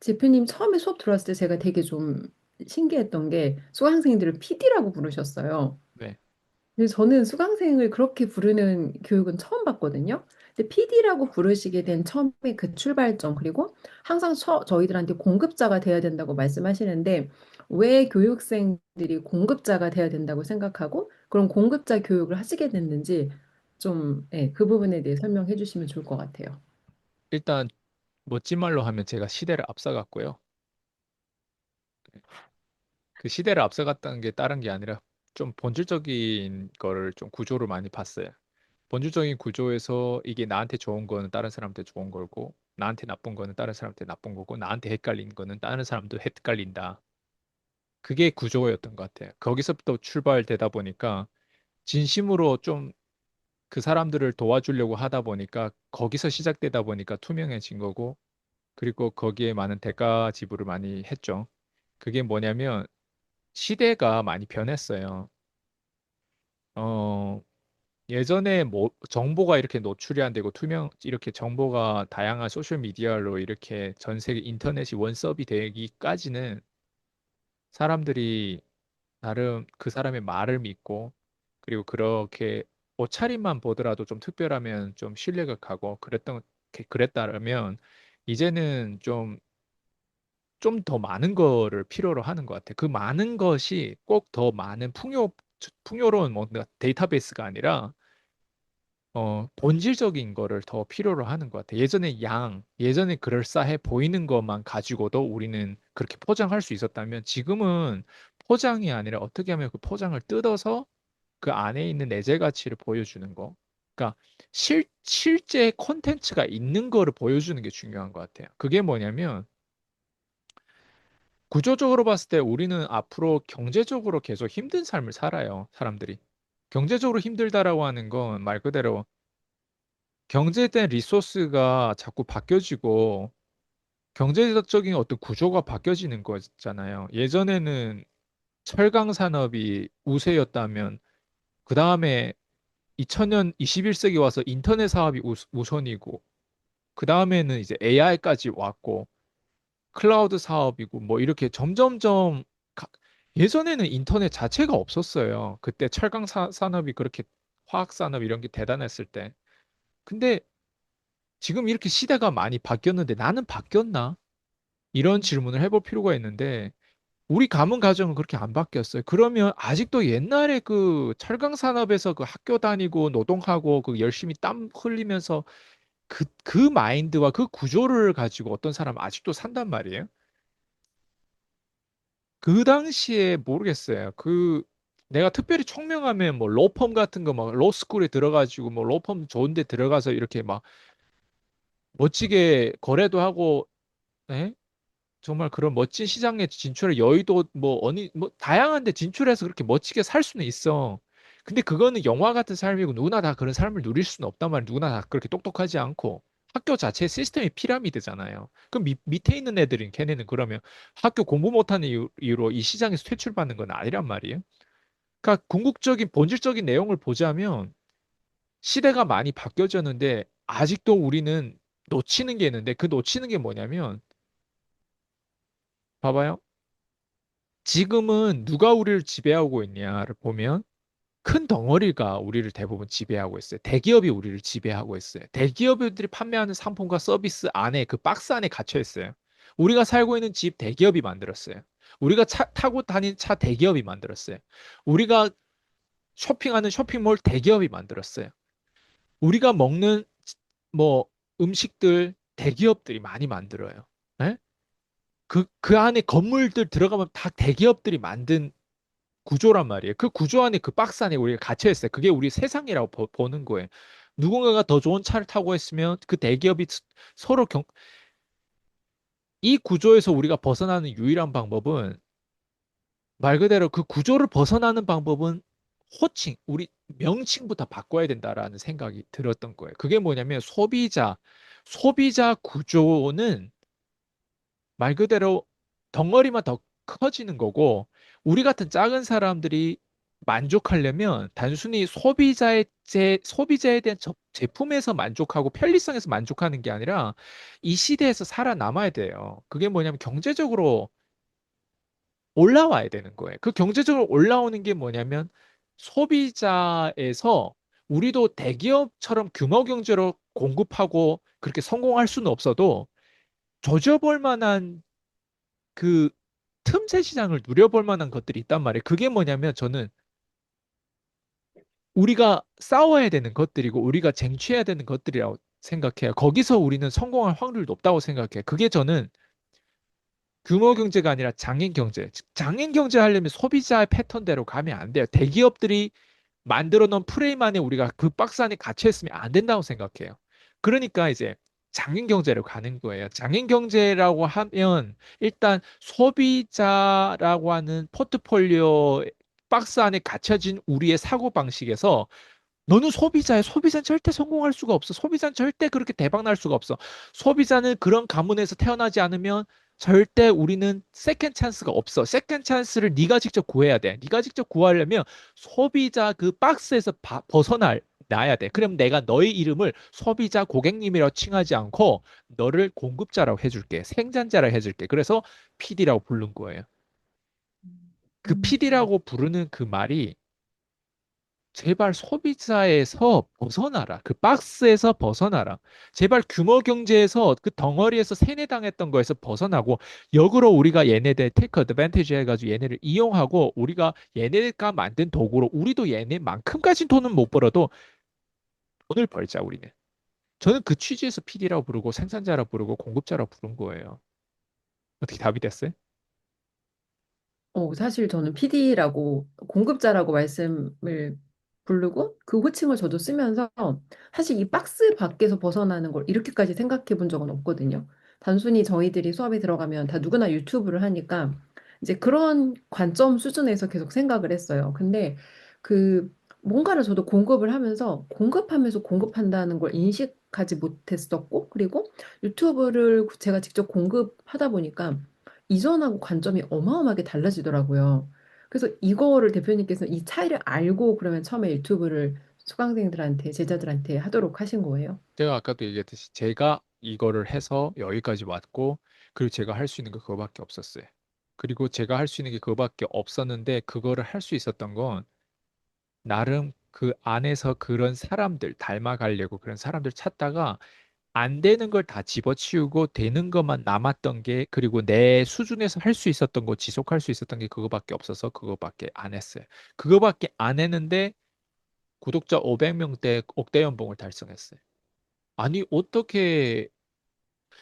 대표님 처음에 수업 들어왔을 때 제가 되게 좀 신기했던 게 수강생들을 PD라고 부르셨어요. 네. 근데 저는 수강생을 그렇게 부르는 교육은 처음 봤거든요. 근데 PD라고 부르시게 된 처음에 그 출발점, 그리고 항상 저희들한테 공급자가 돼야 된다고 말씀하시는데 왜 교육생들이 공급자가 돼야 된다고 생각하고 그런 공급자 교육을 하시게 됐는지 좀, 그 부분에 대해 설명해 주시면 좋을 것 같아요. 일단 멋진 말로 하면 제가 시대를 앞서갔고요. 그 시대를 앞서갔다는 게 다른 게 아니라 좀 본질적인 거를 좀 구조를 많이 봤어요. 본질적인 구조에서 이게 나한테 좋은 거는 다른 사람한테 좋은 거고, 나한테 나쁜 거는 다른 사람한테 나쁜 거고, 나한테 헷갈린 거는 다른 사람도 헷갈린다. 그게 구조였던 것 같아요. 거기서부터 출발되다 보니까 진심으로 좀 그 사람들을 도와주려고 하다 보니까 거기서 시작되다 보니까 투명해진 거고, 그리고 거기에 많은 대가 지불을 많이 했죠. 그게 뭐냐면 시대가 많이 변했어요. 어, 예전에 뭐 정보가 이렇게 노출이 안 되고 투명 이렇게 정보가 다양한 소셜 미디어로 이렇게 전 세계 인터넷이 원섭이 되기까지는 사람들이 나름 그 사람의 말을 믿고, 그리고 그렇게 옷차림만 보더라도 좀 특별하면 좀 신뢰가 가고 그랬다면 이제는 좀 더 많은 거를 필요로 하는 것 같아요. 그 많은 것이 꼭 더 많은 풍요로운 뭔가 데이터베이스가 아니라 본질적인 거를 더 필요로 하는 것 같아요. 예전에 그럴싸해 보이는 것만 가지고도 우리는 그렇게 포장할 수 있었다면 지금은 포장이 아니라 어떻게 하면 그 포장을 뜯어서 그 안에 있는 내재 가치를 보여주는 거. 그러니까 실제 콘텐츠가 있는 거를 보여주는 게 중요한 것 같아요. 그게 뭐냐면 구조적으로 봤을 때 우리는 앞으로 경제적으로 계속 힘든 삶을 살아요, 사람들이. 경제적으로 힘들다라고 하는 건 말 그대로 경제된 리소스가 자꾸 바뀌어지고 경제적인 어떤 구조가 바뀌어지는 거잖아요. 예전에는 철강 산업이 우세였다면 그 다음에 2000년 21세기 와서 인터넷 사업이 우선이고 그 다음에는 이제 AI까지 왔고 클라우드 사업이고 뭐 이렇게 점점점 가- 예전에는 인터넷 자체가 없었어요. 그때 철강 산업이 그렇게 화학 산업 이런 게 대단했을 때. 근데 지금 이렇게 시대가 많이 바뀌었는데 나는 바뀌었나? 이런 질문을 해볼 필요가 있는데 우리 가문 가정은 그렇게 안 바뀌었어요. 그러면 아직도 옛날에 그 철강 산업에서 그 학교 다니고 노동하고 그 열심히 땀 흘리면서 그 마인드와 그 구조를 가지고 어떤 사람은 아직도 산단 말이에요. 그 당시에 모르겠어요. 내가 특별히 총명하면 뭐 로펌 같은 거 막 로스쿨에 들어가지고 뭐 로펌 좋은 데 들어가서 이렇게 막 멋지게 거래도 하고 예? 정말 그런 멋진 시장에 진출해 여의도 뭐 어느 뭐 다양한 데 진출해서 그렇게 멋지게 살 수는 있어. 근데 그거는 영화 같은 삶이고 누구나 다 그런 삶을 누릴 수는 없단 말이야. 누구나 다 그렇게 똑똑하지 않고. 학교 자체 시스템이 피라미드잖아요. 그럼 밑에 있는 애들은 걔네는 그러면 학교 공부 못하는 이유로 이 시장에서 퇴출받는 건 아니란 말이에요. 그러니까 궁극적인 본질적인 내용을 보자면 시대가 많이 바뀌어졌는데 아직도 우리는 놓치는 게 있는데 그 놓치는 게 뭐냐면 봐봐요. 지금은 누가 우리를 지배하고 있냐를 보면 큰 덩어리가 우리를 대부분 지배하고 있어요. 대기업이 우리를 지배하고 있어요. 대기업들이 판매하는 상품과 서비스 안에 그 박스 안에 갇혀 있어요. 우리가 살고 있는 집 대기업이 만들었어요. 우리가 타고 다니는 차 대기업이 만들었어요. 우리가 쇼핑하는 쇼핑몰 대기업이 만들었어요. 우리가 먹는 뭐 음식들 대기업들이 많이 만들어요. 예? 그 안에 건물들 들어가면 다 대기업들이 만든 구조란 말이에요. 그 구조 안에 그 박스 안에 우리가 갇혀 있어요. 그게 우리 세상이라고 보는 거예요. 누군가가 더 좋은 차를 타고 있으면 그 대기업이 서로 이 구조에서 우리가 벗어나는 유일한 방법은 말 그대로 그 구조를 벗어나는 방법은 우리 명칭부터 바꿔야 된다라는 생각이 들었던 거예요. 그게 뭐냐면 소비자 구조는 말 그대로 덩어리만 더 커지는 거고 우리 같은 작은 사람들이 만족하려면 단순히 소비자에 대한 제품에서 만족하고 편리성에서 만족하는 게 아니라 이 시대에서 살아남아야 돼요. 그게 뭐냐면 경제적으로 올라와야 되는 거예요. 그 경제적으로 올라오는 게 뭐냐면 소비자에서 우리도 대기업처럼 규모 경제로 공급하고 그렇게 성공할 수는 없어도 조져볼 만한 그 틈새 시장을 누려볼 만한 것들이 있단 말이에요. 그게 뭐냐면 저는 우리가 싸워야 되는 것들이고 우리가 쟁취해야 되는 것들이라고 생각해요. 거기서 우리는 성공할 확률이 높다고 생각해요. 그게 저는 규모 경제가 아니라 장인 경제. 즉, 장인 경제 하려면 소비자의 패턴대로 가면 안 돼요. 대기업들이 만들어 놓은 프레임 안에 우리가 그 박스 안에 갇혀 있으면 안 된다고 생각해요. 그러니까 이제 장인 경제로 가는 거예요. 장인 경제라고 하면 일단 소비자라고 하는 포트폴리오 박스 안에 갇혀진 우리의 사고 방식에서 너는 소비자야. 소비자는 절대 성공할 수가 없어. 소비자는 절대 그렇게 대박 날 수가 없어. 소비자는 그런 가문에서 태어나지 않으면 절대 우리는 세컨 찬스가 없어. 세컨 찬스를 네가 직접 구해야 돼. 네가 직접 구하려면 소비자 그 박스에서 벗어나야 돼. 그럼 내가 너의 이름을 소비자 고객님이라고 칭하지 않고 너를 공급자라고 해줄게. 생산자라고 해줄게. 그래서 PD라고 부른 거예요. 그 음, PD라고 부르는 그 말이 제발 소비자에서 벗어나라. 그 박스에서 벗어나라. 제발 규모 경제에서 그 덩어리에서 세뇌당했던 거에서 벗어나고 역으로 우리가 얘네들 테이크 어드밴티지 해가지고 얘네를 이용하고 우리가 얘네가 만든 도구로 우리도 얘네만큼까지 돈은 못 벌어도 돈을 벌자 우리는. 저는 그 취지에서 PD라고 부르고 생산자라고 부르고 공급자라고 부른 거예요. 어떻게 답이 됐어요? 사실 저는 PD라고 공급자라고 말씀을 부르고 그 호칭을 저도 쓰면서 사실 이 박스 밖에서 벗어나는 걸 이렇게까지 생각해 본 적은 없거든요. 단순히 저희들이 수업에 들어가면 다 누구나 유튜브를 하니까 이제 그런 관점 수준에서 계속 생각을 했어요. 근데 그 뭔가를 저도 공급을 하면서 공급하면서 공급한다는 걸 인식하지 못했었고 그리고 유튜브를 제가 직접 공급하다 보니까 이전하고 관점이 어마어마하게 달라지더라고요. 그래서 이거를 대표님께서 이 차이를 알고 그러면 처음에 유튜브를 수강생들한테, 제자들한테 하도록 하신 거예요. 제가 아까도 얘기했듯이 제가 이거를 해서 여기까지 왔고 그리고 제가 할 수 있는 거 그거밖에 없었어요. 그리고 제가 할 수 있는 게 그거밖에 없었는데 그거를 할 수 있었던 건 나름 그 안에서 그런 사람들 닮아가려고 그런 사람들 찾다가 안 되는 걸 다 집어치우고 되는 것만 남았던 게 그리고 내 수준에서 할 수 있었던 거 지속할 수 있었던 게 그거밖에 없어서 그거밖에 안 했어요. 그거밖에 안 했는데 구독자 500명대 억대 연봉을 달성했어요. 아니 어떻게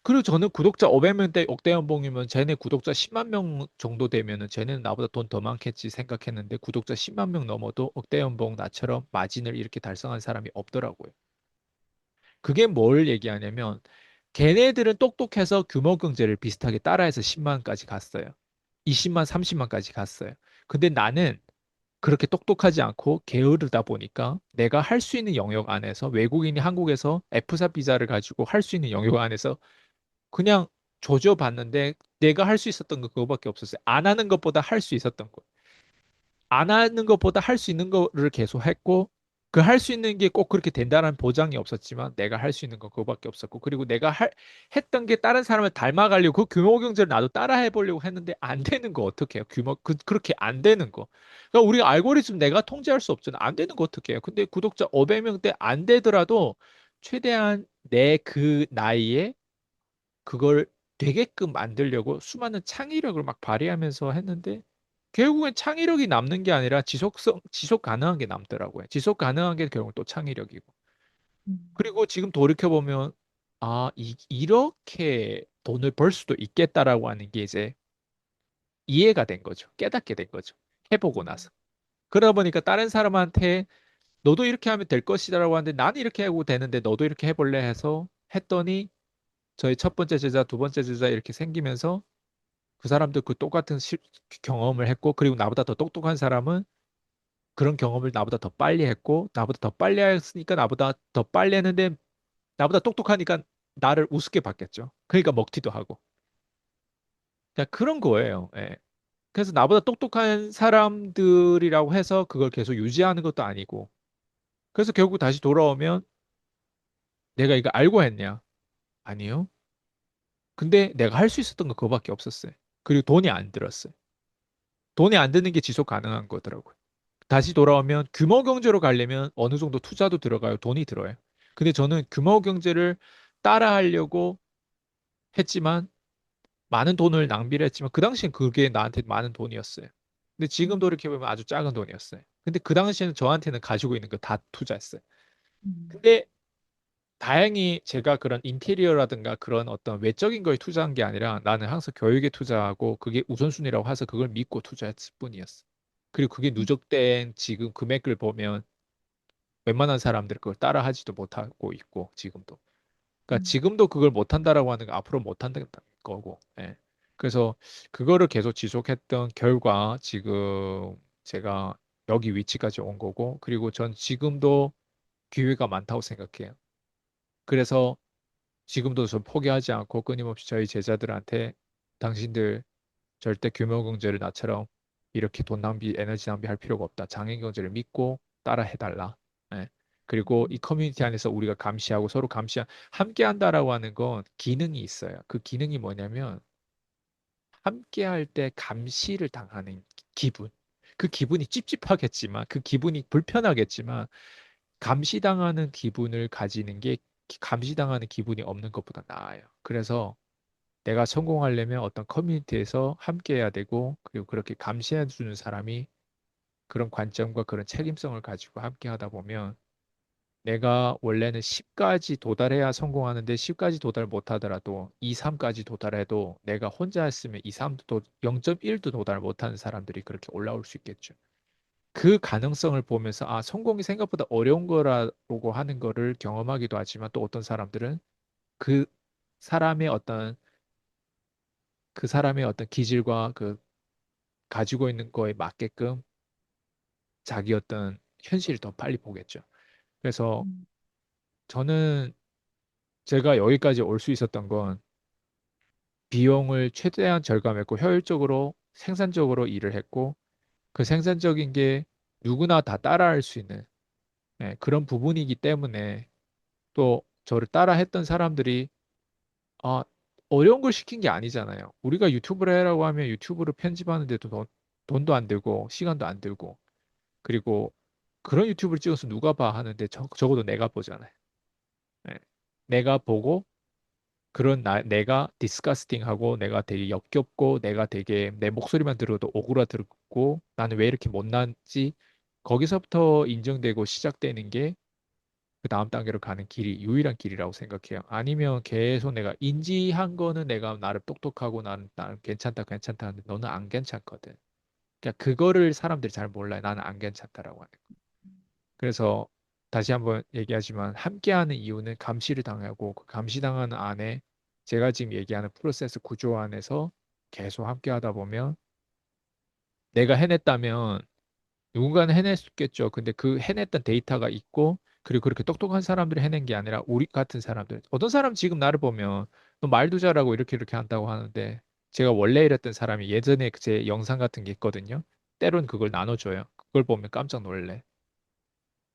그리고 저는 구독자 500명대 억대 연봉이면 쟤네 구독자 10만 명 정도 되면은 쟤네는 나보다 돈 더 많겠지 생각했는데 구독자 10만 명 넘어도 억대 연봉 나처럼 마진을 이렇게 달성한 사람이 없더라고요. 그게 뭘 얘기하냐면 걔네들은 똑똑해서 규모 경제를 비슷하게 따라해서 10만까지 갔어요. 20만, 30만까지 갔어요. 근데 나는 그렇게 똑똑하지 않고 게으르다 보니까 내가 할 수 있는 영역 안에서 외국인이 한국에서 F사 비자를 가지고 할 수 있는 영역 안에서 그냥 조져봤는데 내가 할 수 있었던 거 그거밖에 없었어요. 안 하는 것보다 할 수 있었던 거. 안 하는 것보다 할 수 있는 거를 계속 했고 그 할 수 있는 게 꼭 그렇게 된다는 보장이 없었지만 내가 할 수 있는 거 그거밖에 없었고 그리고 했던 게 다른 사람을 닮아가려고 그 규모 경제를 나도 따라 해보려고 했는데 안 되는 거 어떻게 해요? 그렇게 안 되는 거. 그러니까 우리가 알고리즘 내가 통제할 수 없잖아. 안 되는 거 어떻게 해요? 근데 구독자 500명대 안 되더라도 최대한 내 그 나이에 그걸 되게끔 만들려고 수많은 창의력을 막 발휘하면서 했는데 결국엔 창의력이 남는 게 아니라 지속 가능한 게 남더라고요. 지속 가능한 게 결국 또 창의력이고. 음. 그리고 지금 돌이켜보면 이렇게 돈을 벌 수도 있겠다라고 하는 게 이제 이해가 된 거죠. 깨닫게 된 거죠. 해보고 나서. 그러다 보니까 다른 사람한테 너도 이렇게 하면 될 것이다라고 하는데 나는 이렇게 하고 되는데 너도 이렇게 해볼래 해서 했더니 저희 첫 번째 제자, 두 번째 제자 이렇게 생기면서 그 사람도 그 똑같은 경험을 했고, 그리고 나보다 더 똑똑한 사람은 그런 경험을 나보다 더 빨리 했고, 나보다 더 빨리 했으니까 나보다 더 빨리 했는데, 나보다 똑똑하니까 나를 우습게 봤겠죠. 그러니까 먹튀도 하고. 그냥 그런 거예요. 예. 그래서 나보다 똑똑한 사람들이라고 해서 그걸 계속 유지하는 것도 아니고. 그래서 결국 다시 돌아오면 내가 이거 알고 했냐? 아니요. 근데 내가 할 수 있었던 거 그거밖에 없었어요. 그리고 돈이 안 들었어요. 돈이 안 드는 게 지속 가능한 거더라고요. 다시 돌아오면 규모 경제로 가려면 어느 정도 투자도 들어가요. 돈이 들어요. 근데 저는 규모 경제를 따라 하려고 했지만 많은 돈을 낭비를 했지만 그 당시엔 그게 나한테 많은 돈이었어요. 근데 지금 음, 돌이켜보면 아주 작은 돈이었어요. 근데 그 당시에는 저한테는 가지고 있는 거 다 투자했어요. 음, 근데 다행히 제가 그런 인테리어라든가 그런 어떤 외적인 거에 투자한 게 아니라 나는 항상 교육에 투자하고 그게 우선순위라고 해서 그걸 믿고 투자했을 뿐이었어. 그리고 그게 누적된 지금 금액을 보면 웬만한 사람들이 그걸 따라 하지도 못하고 있고 지금도. 그러니까 음, 지금도 그걸 못한다라고 하는 거 앞으로 못한다는 거고. 예. 그래서 그거를 계속 지속했던 결과 지금 제가 여기 위치까지 온 거고 그리고 전 지금도 기회가 많다고 생각해요. 그래서 지금도 전 포기하지 않고 끊임없이 저희 제자들한테 당신들 절대 규모 경제를 나처럼 이렇게 돈 낭비, 에너지 낭비할 필요가 없다. 장애 경제를 믿고 따라 해달라. 예. 그리고 이 커뮤니티 안에서 우리가 감시하고 서로 함께 한다라고 하는 건 기능이 있어요. 그 기능이 뭐냐면 함께 할 때 감시를 당하는 기분. 그 기분이 찝찝하겠지만, 그 기분이 불편하겠지만, 감시당하는 기분을 가지는 게 감시당하는 기분이 없는 것보다 나아요. 그래서 내가 성공하려면 어떤 커뮤니티에서 함께 해야 되고, 그리고 그렇게 감시해 주는 사람이 그런 관점과 그런 책임성을 가지고 함께 하다 보면 내가 원래는 10까지 도달해야 성공하는데 10까지 도달 못하더라도 2, 3까지 도달해도 내가 혼자 했으면 2, 3도 0.1도 도달 못하는 사람들이 그렇게 올라올 수 있겠죠. 그 가능성을 보면서 아, 성공이 생각보다 어려운 거라고 하는 거를 경험하기도 하지만 또 어떤 사람들은 그 사람의 어떤 기질과 그 가지고 있는 거에 맞게끔 자기 어떤 현실을 더 빨리 보겠죠. 그래서 음, 저는 제가 여기까지 올 수 있었던 건 비용을 최대한 절감했고 효율적으로 생산적으로 일을 했고 그 생산적인 게 누구나 다 따라할 수 있는 그런 부분이기 때문에 또 저를 따라했던 사람들이 아, 어려운 걸 시킨 게 아니잖아요. 우리가 유튜브를 해라고 하면 유튜브를 편집하는데도 돈도 안 들고 시간도 안 들고 그리고 그런 유튜브를 찍어서 누가 봐 하는데 적어도 내가 보잖아요. 예. 내가 보고 내가 디스커스팅하고 내가 되게 역겹고 내가 되게 내 목소리만 들어도 오그라들고 나는 왜 이렇게 못났지? 거기서부터 인정되고 시작되는 게 그 다음 단계로 가는 길이 유일한 길이라고 생각해요. 아니면 계속 내가 인지한 거는 내가 나를 똑똑하고 나는 괜찮다 괜찮다 하는데 너는 안 괜찮거든. 그러니까 그거를 사람들이 잘 몰라요. 나는 안 괜찮다라고 하는 거. 그래서 다시 한번 얘기하지만 함께하는 이유는 감시를 당하고 그 감시당하는 안에 제가 지금 얘기하는 프로세스 구조 안에서 계속 함께하다 보면 내가 해냈다면 누군가는 해낼 수 있겠죠. 근데 그 해냈던 데이터가 있고 그리고 그렇게 똑똑한 사람들이 해낸 게 아니라 우리 같은 사람들. 어떤 사람 지금 나를 보면 너 말도 잘하고 이렇게 한다고 하는데 제가 원래 이랬던 사람이 예전에 제 영상 같은 게 있거든요. 때론 그걸 나눠줘요. 그걸 보면 깜짝 놀래.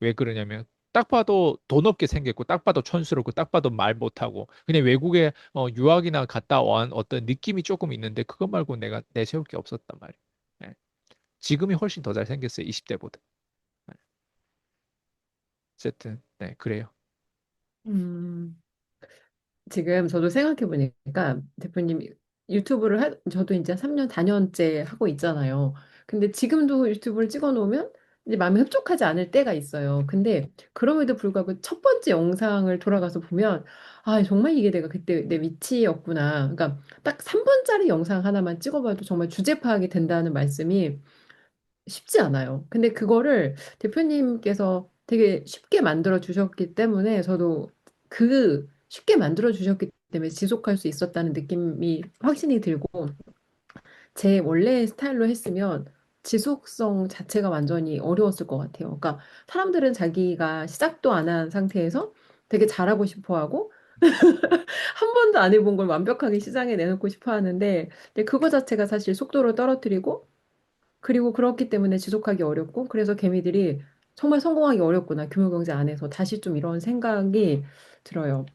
왜 그러냐면 딱 봐도 돈 없게 생겼고 딱 봐도 촌스럽고 딱 봐도 말 못하고 그냥 외국에 유학이나 갔다 온 어떤 느낌이 조금 있는데 그것 말고 내가 내세울 게 없었단 말이에요. 네. 지금이 훨씬 더 잘생겼어요. 20대보다. 어쨌든 네 그래요. 음. 지금 저도 생각해 보니까 대표님 저도 이제 3년, 4년째 하고 있잖아요. 근데 지금도 유튜브를 찍어 놓으면 이제 마음이 흡족하지 않을 때가 있어요. 근데 그럼에도 불구하고 첫 번째 영상을 돌아가서 보면 아, 정말 이게 내가 그때 내 위치였구나. 그러니까 딱 3분짜리 영상 하나만 찍어봐도 정말 주제 파악이 된다는 말씀이 쉽지 않아요. 근데 그거를 대표님께서 되게 쉽게 만들어 주셨기 때문에 저도 그 쉽게 만들어 주셨기 때문에 지속할 수 있었다는 느낌이 확신이 들고 제 원래 스타일로 했으면 지속성 자체가 완전히 어려웠을 것 같아요. 그러니까 사람들은 자기가 시작도 안 한 상태에서 되게 잘하고 싶어 하고 한 번도 안 해본 걸 완벽하게 시장에 내놓고 싶어 하는데, 근데 그거 자체가 사실 속도를 떨어뜨리고, 그리고 그렇기 때문에 지속하기 어렵고, 그래서 개미들이 정말 성공하기 어렵구나, 규모경제 안에서. 다시 좀 이런 생각이 들어요.